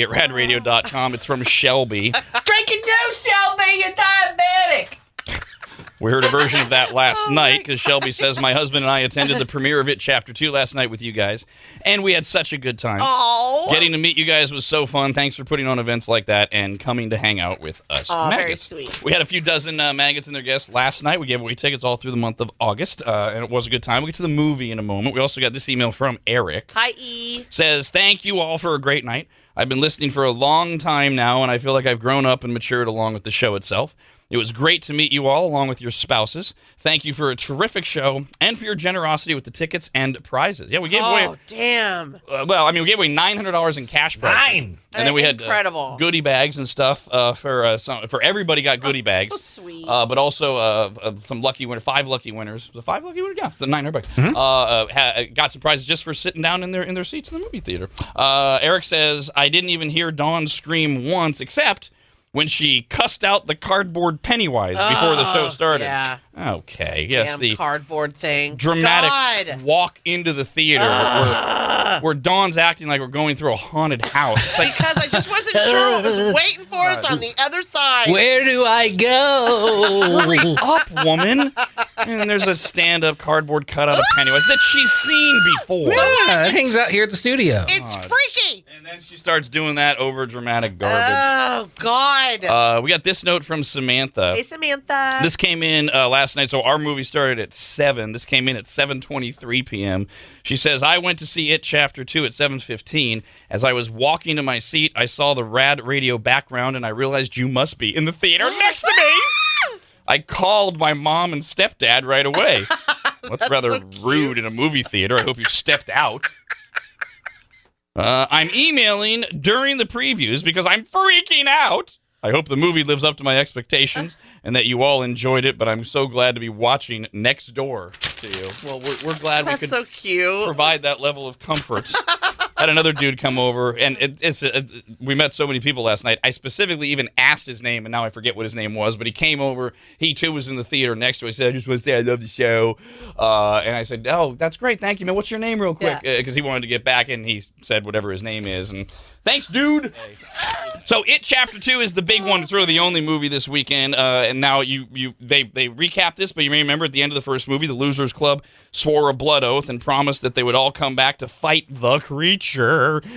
at radradio.com. It's from Shelby. Drinking juice, Shelby, you're diabetic. We heard a version of that last night because Shelby says my husband and I attended the premiere of It Chapter 2 last night with you guys, and we had such a good time. Oh, Getting to meet you guys was so fun. Thanks for putting on events like that and coming to hang out with us. very maggots. sweet. We had a few dozen maggots and their guests last night. We gave away tickets all through the month of August, and it was a good time. We'll get to the movie in a moment. We also got this email from Eric. Hi, E. Says, thank you all for a great night. I've been listening for a long time now, and I feel like I've grown up and matured along with the show itself. It was great to meet you all, along with your spouses. Thank you for a terrific show and for your generosity with the tickets and prizes. Yeah, we gave away. Oh, damn. We gave away $900 in cash prizes. And then we had Incredible. goodie bags and stuff for everybody. Got goodie bags. So sweet. But also some lucky winners, 5 lucky winners. Was it 5 lucky winners? Yeah, it's $900. Got some prizes just for sitting down in their seats in the movie theater. Eric says, I didn't even hear Dawn scream once, except when she cussed out the cardboard Pennywise before the show started. Yeah. Okay. Yes, Damn the cardboard thing. dramatic God. walk into the theater where Dawn's acting like we're going through a haunted house. It's like, Because I just wasn't sure what was waiting for us on the other side. Where do I go? hurry up, woman. And there's a stand-up cardboard cutout of Pennywise that she's seen before. Yeah, it hangs out here at the studio. It's freaky. And then she starts doing that over dramatic garbage. Oh, God. We got this note from Samantha. Hey, Samantha. This came in last night, so our movie started at 7. This came in at 7:23 p.m. She says, I went to see It Chapter 2 at 7:15. As I was walking to my seat, I saw the Rad Radio background, and I realized you must be in the theater next to me. I called my mom and stepdad right away. That's rather so rude in a movie theater. I hope you stepped out. I'm emailing during the previews because I'm freaking out. I hope the movie lives up to my expectations and that you all enjoyed it, but I'm so glad to be watching next door to you. Well, we're glad we That's could so cute. provide that level of comfort. Had another dude come over, and we met so many people last night. I specifically even asked his name, and now I forget what his name was, but he came over. He, too, was in the theater next to us. He said, I just want to say I love the show. And I said, oh, that's great. Thank you, man. What's your name real quick? Because he wanted to get back, and he said whatever his name is. And thanks, dude. So It Chapter 2 is the big one. It's really the only movie this weekend. And now they recapped this, but you may remember at the end of the first movie, the Losers Club swore a blood oath and promised that they would all come back to fight the creature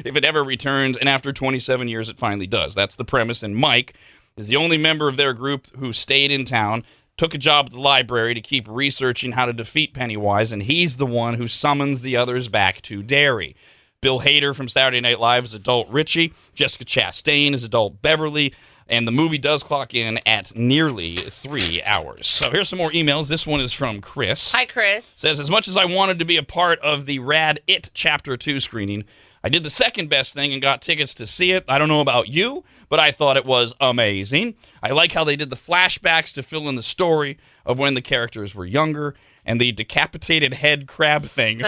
if it ever returns. And after 27 years, it finally does. That's the premise. And Mike is the only member of their group who stayed in town, took a job at the library to keep researching how to defeat Pennywise, and he's the one who summons the others back to Derry. Bill Hader from Saturday Night Live is adult Richie. Jessica Chastain is adult Beverly. And the movie does clock in at nearly 3 hours. So here's some more emails. This one is from Chris. Hi, Chris. Says, as much as I wanted to be a part of the Rad It Chapter 2 screening, I did the second best thing and got tickets to see it. I don't know about you, but I thought it was amazing. I like how they did the flashbacks to fill in the story of when the characters were younger. And the decapitated head crab thing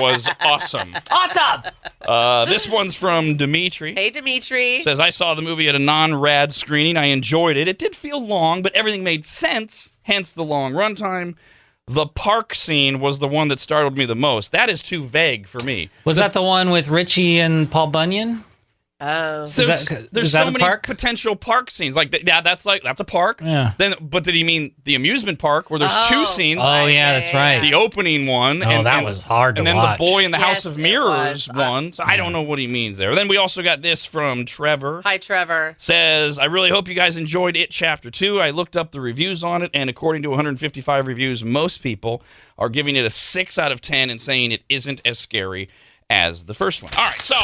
was awesome. Awesome! This one's from Dimitri. Hey, Dimitri. Says, I saw the movie at a non-rad screening. I enjoyed it. It did feel long, but everything made sense, hence the long runtime. The park scene was the one that startled me the most. That is too vague for me. Was that the one with Richie and Paul Bunyan? Oh. There's so many potential park scenes. Like, that's a park. Yeah. But did he mean the amusement park where there's two scenes? Oh, yeah, that's right. The opening one. That was hard to watch. And then the Boy in the House of it Mirrors was. one. So I don't know what he means there. Then we also got this from Trevor. Hi, Trevor. Says, I really hope you guys enjoyed It Chapter 2. I looked up the reviews on it, and according to 155 reviews, most people are giving it a 6 out of 10 and saying it isn't as scary as the first one. All right, so,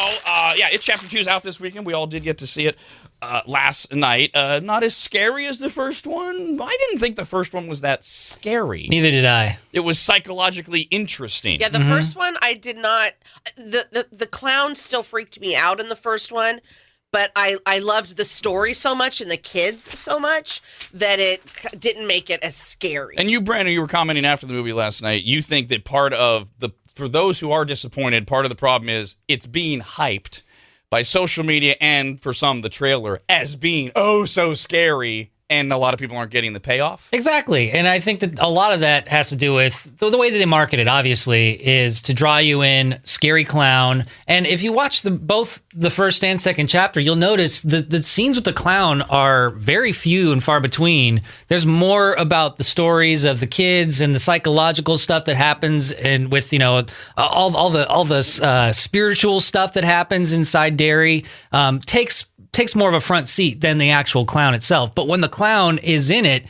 It Chapter 2 is out this weekend. We all did get to see it last night. Not as scary as the first one. I didn't think the first one was that scary. Neither did I. It was psychologically interesting. Yeah, the first one, I did not... The clown still freaked me out in the first one, but I loved the story so much and the kids so much that it didn't make it as scary. And you, Brandon, you were commenting after the movie last night. You think that for those who are disappointed, part of the problem is it's being hyped by social media and, for some, the trailer as being so scary, and a lot of people aren't getting the payoff. Exactly. And I think that a lot of that has to do with the way that they market it, obviously, is to draw you in, scary clown. And if you watch both the first and second chapter, you'll notice the scenes with the clown are very few and far between. There's more about the stories of the kids and the psychological stuff that happens, and with, all the spiritual stuff that happens inside Derry, takes more of a front seat than the actual clown itself. But when the clown is in it,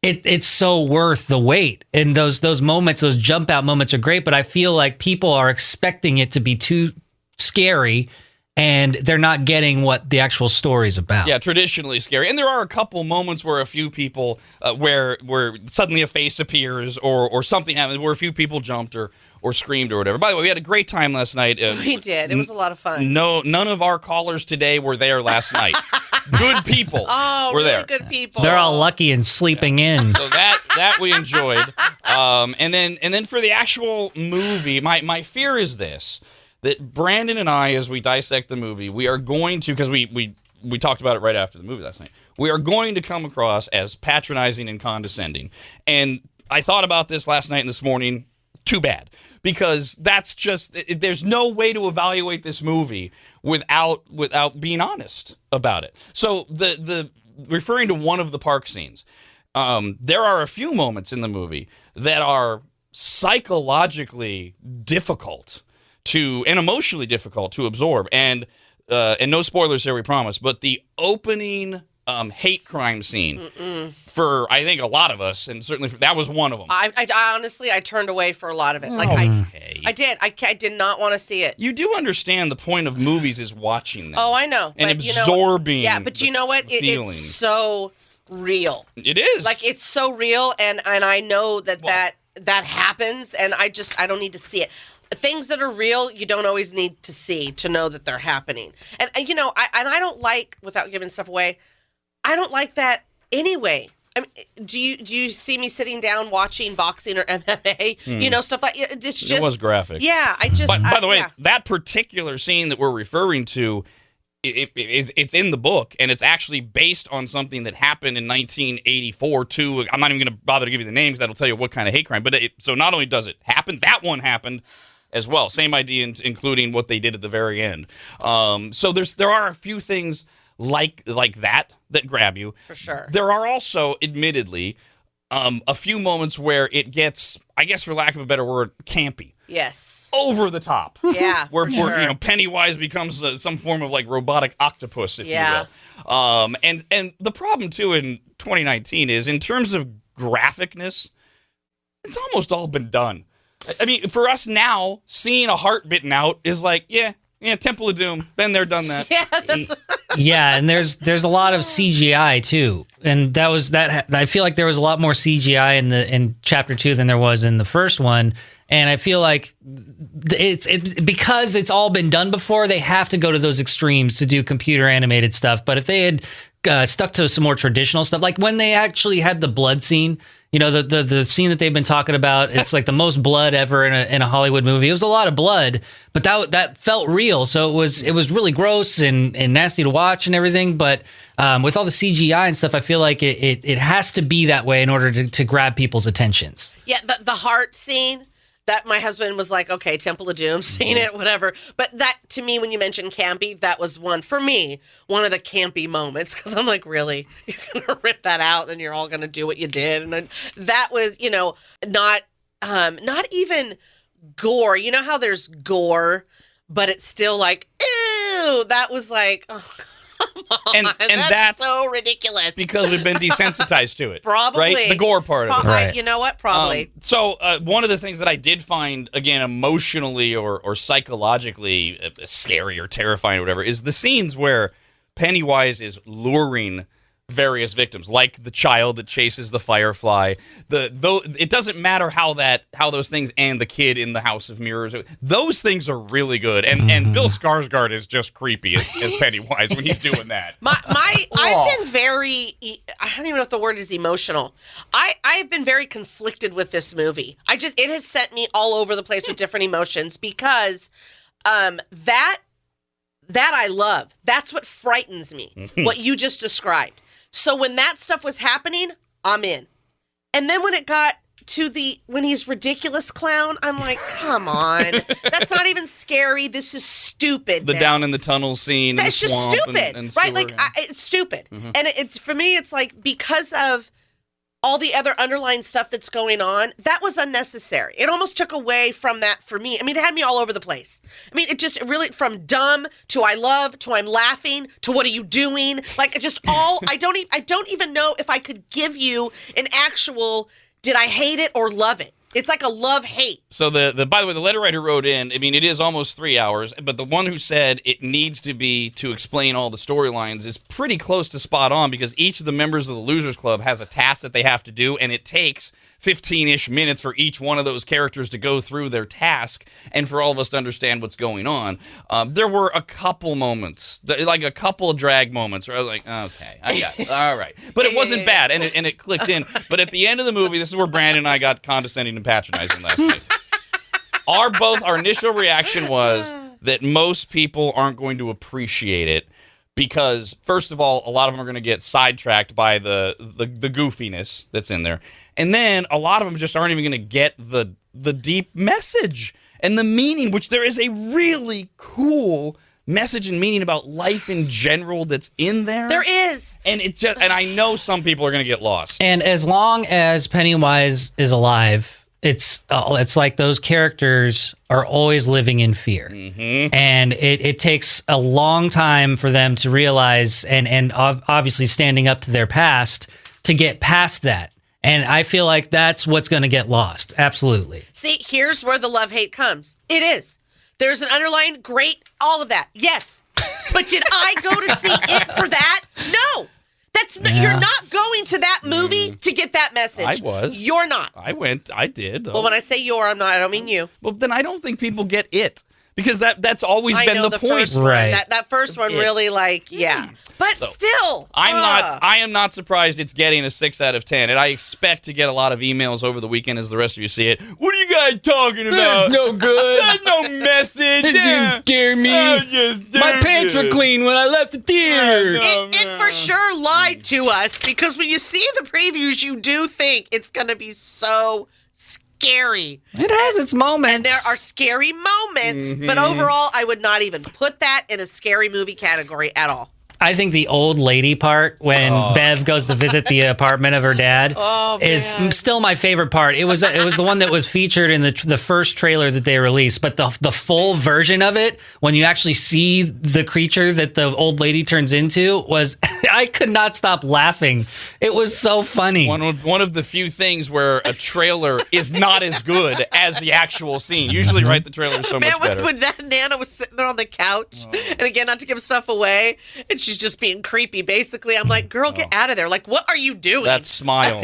it's so worth the wait. And those moments, those jump out moments are great, but I feel like people are expecting it to be too scary, and they're not getting what the actual story's about. Yeah, traditionally scary. And there are a couple moments where a few people, where suddenly a face appears or something happens, where a few people jumped or screamed or whatever. By the way, we had a great time last night. We did. It was a lot of fun. None of our callers today were there last night. Good people were really there. good people. They're all lucky and sleeping in. So that we enjoyed. And then for the actual movie, my fear is this, that Brandon and I, as we dissect the movie, we are going to, because we talked about it right after the movie last night, we are going to come across as patronizing and condescending. And I thought about this last night and this morning. Too bad. Because that's just, there's no way to evaluate this movie without being honest about it. So the referring to one of the park scenes, there are a few moments in the movie that are psychologically difficult and emotionally difficult to absorb. And no spoilers here, we promise, but the opening hate crime scene for, I think, a lot of us, and certainly that was one of them. I honestly, I turned away for a lot of it. I did. I did not want to see it. You do understand the point of movies is watching them. Oh, I know. And but absorbing. Yeah, but you know what? It's so real. It is. Like, it's so real, and I know that happens, and I don't need to see it. Things that are real, you don't always need to see to know that they're happening. And I don't like, without giving stuff away, I don't like that anyway. I mean, do you see me sitting down watching boxing or MMA? Stuff like it's just. It was graphic. Yeah, By the way, that particular scene that we're referring to, it's in the book, and it's actually based on something that happened in 1984 too. I'm not even going to bother to give you the names. That'll tell you what kind of hate crime. But so not only does it happen, that one happened as well. Same idea, including what they did at the very end. So there are a few things like that grab you. For sure. There are also, admittedly, a few moments where it gets, I guess for lack of a better word, campy. Yes. Over the top. Yeah. where Pennywise becomes some form of like robotic octopus, if you will. And the problem too in 2019 is, in terms of graphicness, it's almost all been done. I mean, for us now, seeing a heart bitten out is like, yeah, Temple of Doom. Been there, done that. Yeah, that's Yeah, and there's a lot of CGI too, and that I feel like there was a lot more CGI in chapter 2 than there was in the first one, and I feel like it's because it's all been done before. They have to go to those extremes to do computer animated stuff. But if they had stuck to some more traditional stuff, like when they actually had the blood scene. The scene that they've been talking about, it's like the most blood ever in a Hollywood movie. It was a lot of blood, but that felt real. So it was really gross and nasty to watch and everything. But with all the CGI and stuff, I feel like it has to be that way in order to grab people's attentions. Yeah, the heart scene. That my husband was like, okay, Temple of Doom, seen it, whatever. But that, to me, when you mentioned campy, that was one of the campy moments. Because I'm like, really? You're going to rip that out and you're all going to do what you did? And then that was, not even gore. You know how there's gore, but it's still like, ew. That was like, oh, come on. And that's so ridiculous. Because we've been desensitized to it. Probably. Right? The gore part of it. Right. You know what? Probably. So one of the things that I did find, again, emotionally or psychologically scary or terrifying or whatever, is the scenes where Pennywise is luring various victims, like the child that chases the firefly. It doesn't matter how those things end, the kid in the House of Mirrors. Those things are really good, and Bill Skarsgård is just creepy as Pennywise when he's doing that. I've been very, I don't even know if the word is emotional. I've been very conflicted with this movie. It has sent me all over the place with different emotions, because that I love. That's what frightens me. What you just described. So when that stuff was happening, I'm in. And then when it got to when he's ridiculous clown, I'm like, come on. That's not even scary. This is stupid. The now. down in the tunnel scene. That's in the just swamp stupid. and right? sewer, Like, yeah. it's stupid. And it's for me, it's like, because of all the other underlying stuff that's going on, that was unnecessary. It almost took away from that for me. I mean, it had me all over the place. I mean, it really, from dumb to I love to I'm laughing to what are you doing? Like, just all, I don't even know if I could give you an actual, did I hate it or love it? It's like a love-hate. So by the way, the letter writer wrote in, I mean, it is almost 3 hours, but the one who said it needs to be to explain all the storylines is pretty close to spot on, because each of the members of the Losers Club has a task that they have to do, and it takes 15-ish minutes for each one of those characters to go through their task and for all of us to understand what's going on. There were a couple moments, like a couple of drag moments where I was like, okay, I got it. All right. But it wasn't bad, and it clicked in. But at the end of the movie, this is where Brandon and I got condescending and patronizing last night. Our initial reaction was that most people aren't going to appreciate it because, first of all, a lot of them are going to get sidetracked by the goofiness that's in there. And then a lot of them just aren't even going to get the deep message and the meaning, which there is a really cool message and meaning about life in general that's in there. There is. And and I know some people are going to get lost. And as long as Pennywise is alive, it's like those characters are always living in fear. Mm-hmm. And it takes a long time for them to realize and obviously standing up to their past to get past that. And I feel like that's what's going to get lost. Absolutely. See, here's where the love-hate comes. It is. There's an underlying great, all of that. Yes. But did I go to see it for that? No. You're not going to that movie to get that message. I was. You're not. I did. Though. Well, when I say I'm not, I don't mean you. Well, then I don't think people get it. Because that's always I been know the point. First one, Right. That first one really, like, yeah. But still. I am not surprised it's getting a 6 out of 10. And I expect to get a lot of emails over the weekend as the rest of you see it. What are you guys talking about? That's no good. There's no message. It didn't scare me. My pants were clean when I left the theater. It for sure lied to us, because when you see the previews, you do think it's going to be so scary. It has its moments. And there are scary moments, but overall, I would not even put that in a scary movie category at all. I think the old lady part when Bev goes to visit the apartment of her dad is still my favorite part. It was the one that was featured in the first trailer that they released, but the full version of it, when you actually see the creature that the old lady turns into, was I could not stop laughing. It was so funny. One of the few things where a trailer is not as good as the actual scene. Usually, right, the trailer is so much better. When that Nana was sitting there on the couch, and again, not to give stuff away, and she's just being creepy. Basically, I'm like, girl, get out of there. Like, what are you doing? That smile.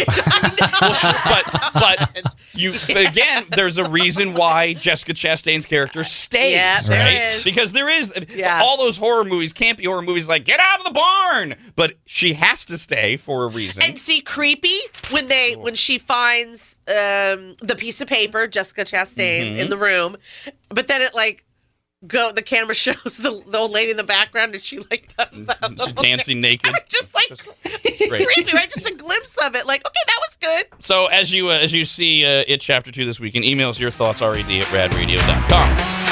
but you again, there's a reason why Jessica Chastain's character stays. Yeah, there right? is. Because there is all those horror movies, campy horror movies, like get out of the barn. But she has to stay for a reason. And see, creepy when she finds the piece of paper, Jessica Chastain in the room, but then it the camera shows the old lady in the background, and she does that. She's dancing naked. Just creepy, right? Just a glimpse of it. Like, okay, that was good. So as you see It Chapter 2 this weekend, email us your thoughts, red@radradio.com.